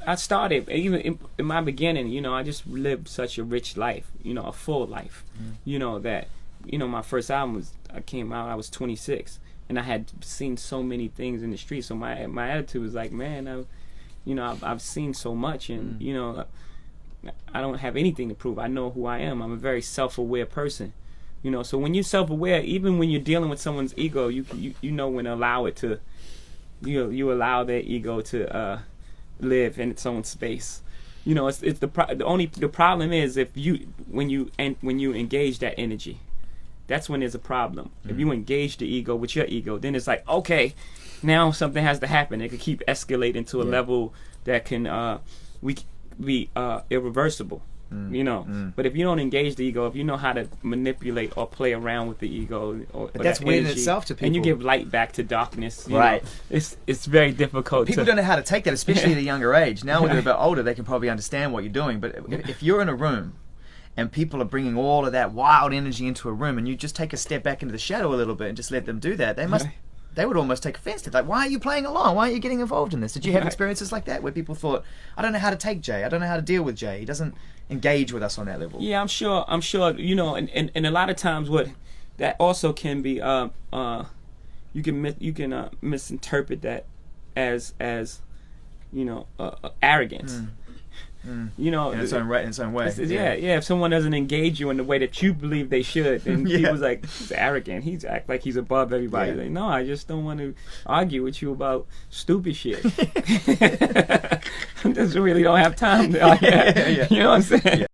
I started even in my beginning. You know, I just lived such a rich life. You know, a full life. You know that. You know, my first album came out. I was 26, and I had seen so many things in the street. So my attitude was like, man, I've seen so much, and you know, I don't have anything to prove. I know who I am. I'm a very self-aware person. You know, so when you're self-aware, even when you're dealing with someone's ego, you know when to allow it to, you allow their ego to live in its own space. You know, the problem is if when you engage that energy, that's when there's a problem. If you engage the ego with your ego, then it's like, okay, now something has to happen. It could keep escalating to a level that can be irreversible. You know, but if you don't engage the ego, if you know how to manipulate or play around with the ego, but that's weird in itself to people, and you give light back to darkness, right? Know, it's very difficult. People don't know how to take that, especially at a younger age. Now when they're a bit older, they can probably understand what you're doing. But if you're in a room and people are bringing all of that wild energy into a room, and you just take a step back into the shadow a little bit and just let them do that, they would almost take offense to it. Like, why are you playing along? Why are you getting involved in this? Did you have experiences like that where people thought, I don't know how to take Jay, I don't know how to deal with Jay, he doesn't engage with us on that level? Yeah, I'm sure, you know, and a lot of times what that also can be, you can misinterpret that as you know, arrogance. You know, in its own way. If someone doesn't engage you in the way that you believe they should, then people's like, he's arrogant. He's act like he's above everybody. Like, no, I just don't want to argue with you about stupid shit. I just really don't have time to. You know what I'm saying?